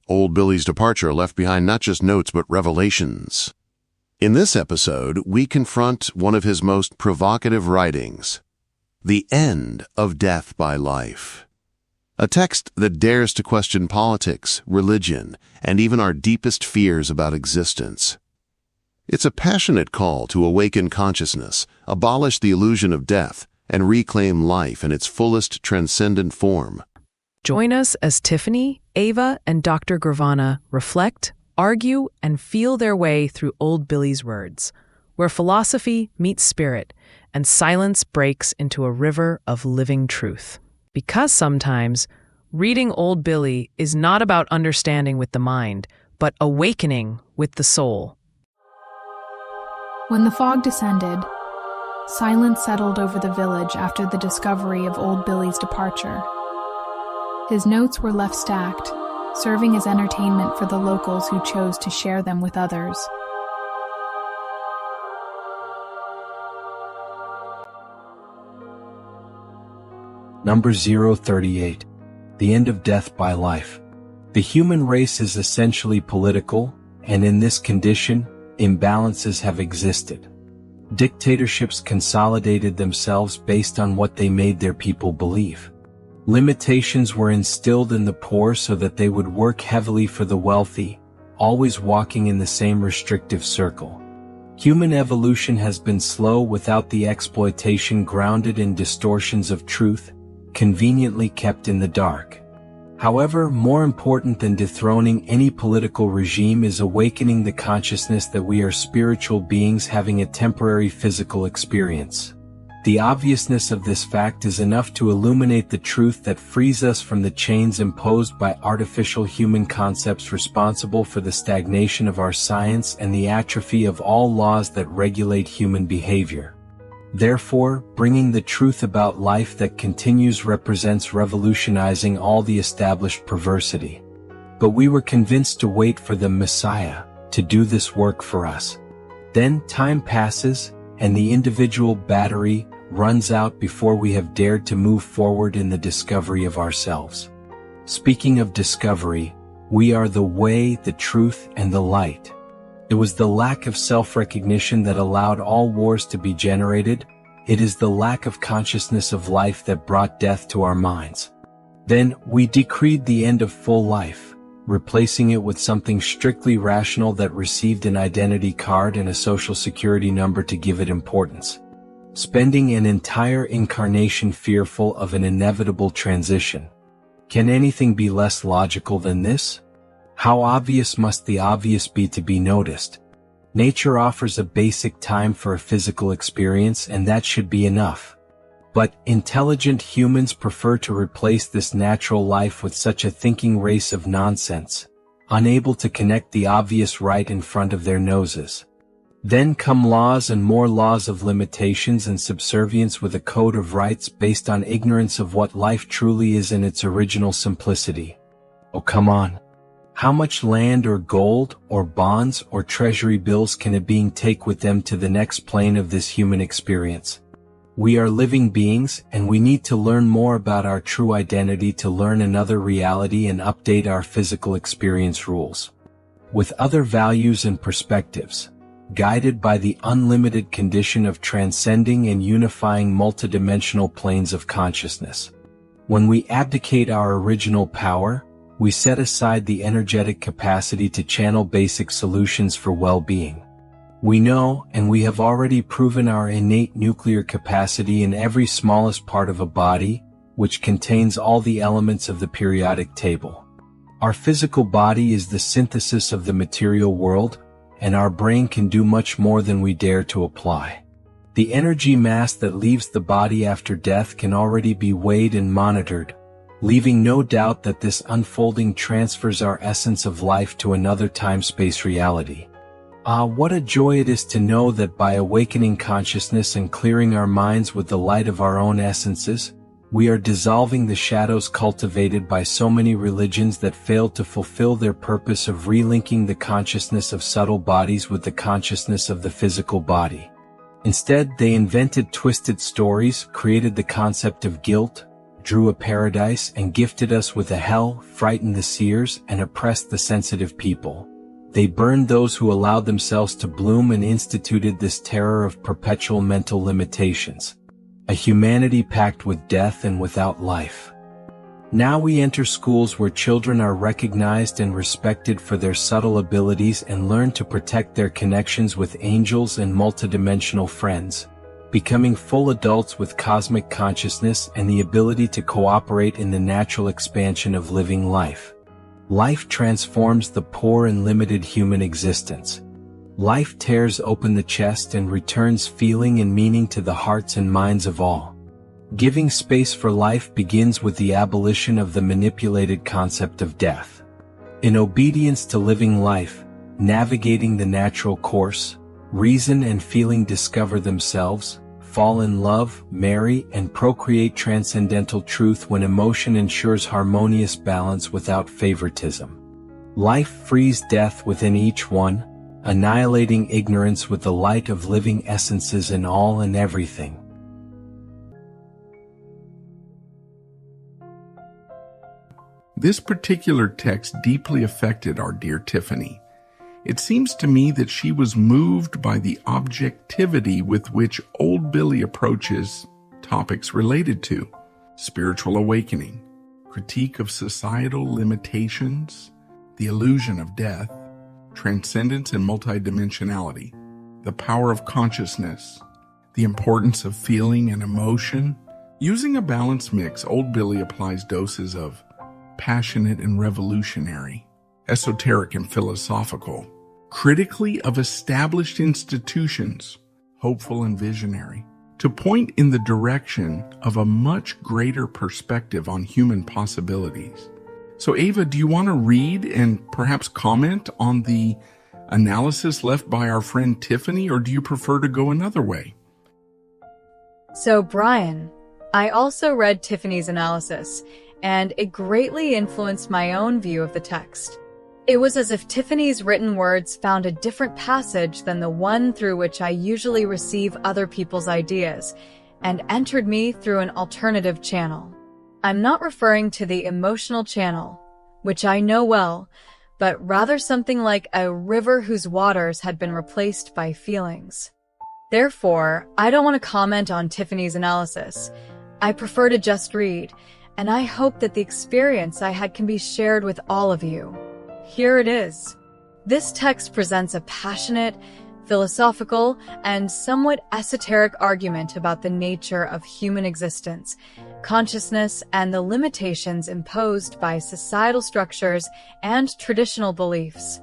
Old Billy's departure left behind not just notes but revelations. In this episode, we confront one of his most provocative writings, The End of Death by Life. A text that dares to question politics, religion, and even our deepest fears about existence. It's a passionate call to awaken consciousness, abolish the illusion of death, and reclaim life in its fullest transcendent form. Join us as Tiffany, Ava, and Dr. Gravana reflect, argue, and feel their way through Old Billy's words, where philosophy meets spirit and silence breaks into a river of living truth. Because sometimes, reading Old Billy is not about understanding with the mind, but awakening with the soul. When the fog descended, silence settled over the village after the discovery of Old Billy's departure. His notes were left stacked, serving as entertainment for the locals who chose to share them with others. Number 038. The End of Death by Life. The human race is essentially political, and in this condition, imbalances have existed. Dictatorships consolidated themselves based on what they made their people believe. Limitations were instilled in the poor so that they would work heavily for the wealthy, always walking in the same restrictive circle. Human evolution has been slow without the exploitation grounded in distortions of truth, conveniently kept in the dark. However, more important than dethroning any political regime is awakening the consciousness that we are spiritual beings having a temporary physical experience. The obviousness of this fact is enough to illuminate the truth that frees us from the chains imposed by artificial human concepts responsible for the stagnation of our science and the atrophy of all laws that regulate human behavior. Therefore, bringing the truth about life that continues represents revolutionizing all the established perversity. But we were convinced to wait for the Messiah to do this work for us. Then time passes, and the individual battery runs out before we have dared to move forward in the discovery of ourselves. Speaking of discovery, we are the way, the truth, and the light. It was the lack of self-recognition that allowed all wars to be generated. It is the lack of consciousness of life that brought death to our minds. Then we decreed the end of full life, replacing it with something strictly rational that received an identity card and a social security number to give it importance. Spending an entire incarnation fearful of an inevitable transition. Can anything be less logical than this? How obvious must the obvious be to be noticed? Nature offers a basic time for a physical experience, and that should be enough. But intelligent humans prefer to replace this natural life with such a thinking race of nonsense, unable to connect the obvious right in front of their noses. Then come laws and more laws of limitations and subservience with a code of rights based on ignorance of what life truly is in its original simplicity. Oh, come on. How much land or gold or bonds or treasury bills can a being take with them to the next plane of this human experience? We are living beings, and we need to learn more about our true identity to learn another reality and update our physical experience rules. With other values and perspectives, guided by the unlimited condition of transcending and unifying multidimensional planes of consciousness. When we abdicate our original power, we set aside the energetic capacity to channel basic solutions for well-being. We know, and we have already proven our innate nuclear capacity in every smallest part of a body, which contains all the elements of the periodic table. Our physical body is the synthesis of the material world, and our brain can do much more than we dare to apply. The energy mass that leaves the body after death can already be weighed and monitored, leaving no doubt that this unfolding transfers our essence of life to another time-space reality. What a joy it is to know that by awakening consciousness and clearing our minds with the light of our own essences, we are dissolving the shadows cultivated by so many religions that failed to fulfill their purpose of relinking the consciousness of subtle bodies with the consciousness of the physical body. Instead, they invented twisted stories, created the concept of guilt, drew a paradise and gifted us with a hell, frightened the seers, and oppressed the sensitive people. They burned those who allowed themselves to bloom and instituted this terror of perpetual mental limitations. A humanity packed with death and without life. Now we enter schools where children are recognized and respected for their subtle abilities and learn to protect their connections with angels and multidimensional friends, becoming full adults with cosmic consciousness and the ability to cooperate in the natural expansion of living life. Life transforms the poor and limited human existence. Life tears open the chest and returns feeling and meaning to the hearts and minds of all. Giving space for life begins with the abolition of the manipulated concept of death. In obedience to living life, navigating the natural course, reason and feeling discover themselves, fall in love, marry, and procreate transcendental truth when emotion ensures harmonious balance without favoritism. Life frees death within each one, annihilating ignorance with the light of living essences in all and everything. This particular text deeply affected our dear Tiffany. It seems to me that she was moved by the objectivity with which Old Billy approaches topics related to spiritual awakening, critique of societal limitations, the illusion of death, transcendence and multidimensionality, the power of consciousness, the importance of feeling and emotion. Using a balanced mix, Old Billy applies doses of passionate and revolutionary, esoteric and philosophical, critically of established institutions, hopeful and visionary, to point in the direction of a much greater perspective on human possibilities. So Ava, do you want to read and perhaps comment on the analysis left by our friend Tiffany, or do you prefer to go another way? So Brian, I also read Tiffany's analysis, and it greatly influenced my own view of the text. It was as if Tiffany's written words found a different passage than the one through which I usually receive other people's ideas, and entered me through an alternative channel. I'm not referring to the emotional channel, which I know well, but rather something like a river whose waters had been replaced by feelings. Therefore, I don't want to comment on Tiffany's analysis. I prefer to just read, and I hope that the experience I had can be shared with all of you. Here it is. This text presents a passionate, philosophical, and somewhat esoteric argument about the nature of human existence, consciousness, and the limitations imposed by societal structures and traditional beliefs.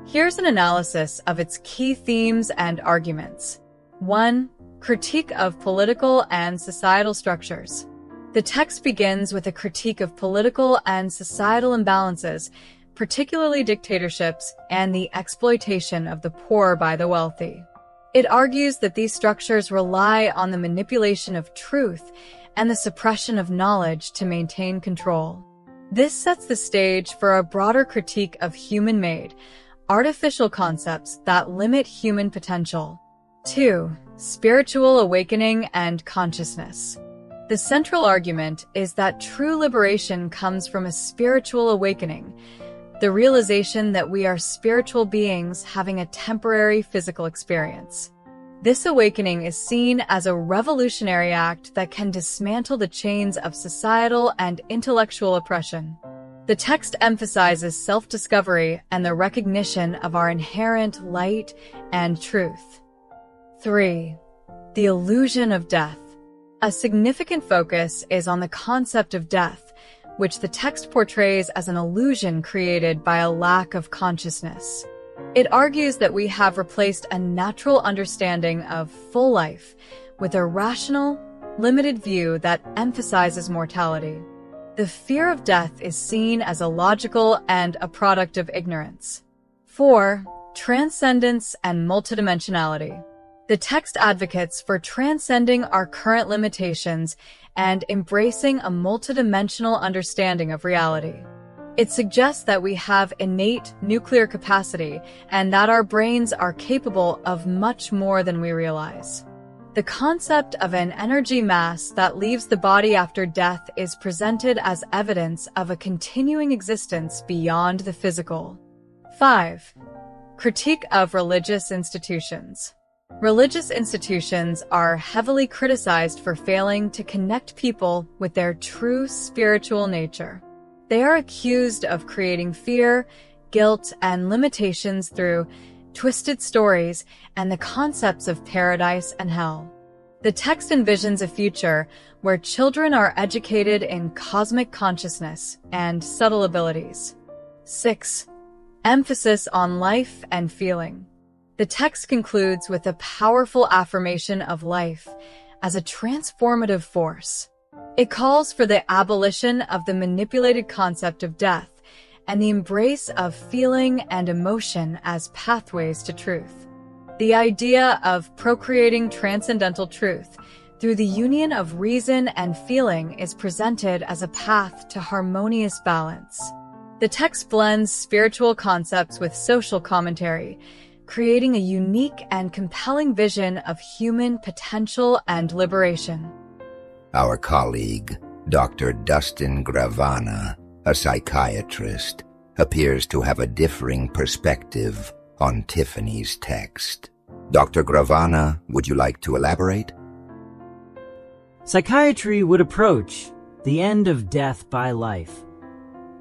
Here's an analysis of its key themes and arguments. 1. Critique of political and societal structures. The text begins with a critique of political and societal imbalances, particularly dictatorships and the exploitation of the poor by the wealthy. It argues that these structures rely on the manipulation of truth and the suppression of knowledge to maintain control. This sets the stage for a broader critique of human-made, artificial concepts that limit human potential. 2. Spiritual awakening and consciousness. The central argument is that true liberation comes from a spiritual awakening, the realization that we are spiritual beings having a temporary physical experience. This awakening is seen as a revolutionary act that can dismantle the chains of societal and intellectual oppression. The text emphasizes self-discovery and the recognition of our inherent light and truth. 3. The illusion of death. A significant focus is on the concept of death, which the text portrays as an illusion created by a lack of consciousness. It argues that we have replaced a natural understanding of full life with a rational, limited view that emphasizes mortality. The fear of death is seen as illogical and a product of ignorance. 4. Transcendence and multidimensionality. The text advocates for transcending our current limitations and embracing a multidimensional understanding of reality. It suggests that we have innate nuclear capacity and that our brains are capable of much more than we realize. The concept of an energy mass that leaves the body after death is presented as evidence of a continuing existence beyond the physical. 5. Critique of religious institutions. Religious institutions are heavily criticized for failing to connect people with their true spiritual nature. They are accused of creating fear, guilt, and limitations through twisted stories and the concepts of paradise and hell. The text envisions a future where children are educated in cosmic consciousness and subtle abilities. 6. Emphasis on life and feeling. The text concludes with a powerful affirmation of life as a transformative force. It calls for the abolition of the manipulated concept of death and the embrace of feeling and emotion as pathways to truth. The idea of procreating transcendental truth through the union of reason and feeling is presented as a path to harmonious balance. The text blends spiritual concepts with social commentary, creating a unique and compelling vision of human potential and liberation. Our colleague, Dr. Dustin Gravana, a psychiatrist, appears to have a differing perspective on Tiffany's text. Dr. Gravana, would you like to elaborate? Psychiatry would approach the end of death by life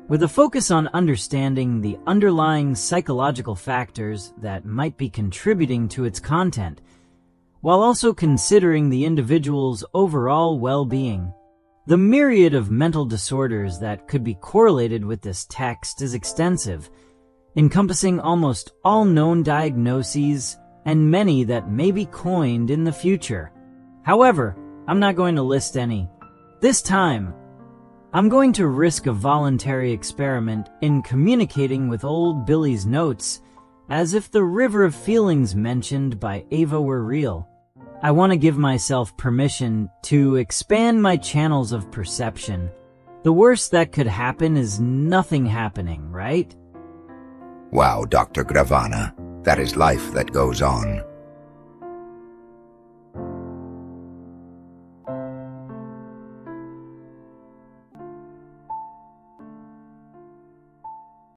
with a focus on understanding the underlying psychological factors that might be contributing to its content, while also considering the individual's overall well-being. The myriad of mental disorders that could be correlated with this text is extensive, encompassing almost all known diagnoses and many that may be coined in the future. However, I'm not going to list any. This time, I'm going to risk a voluntary experiment in communicating with old Billy's notes as if the river of feelings mentioned by Ava were real. I want to give myself permission to expand my channels of perception. The worst that could happen is nothing happening, right? Wow, Dr. Gravana, that is life that goes on.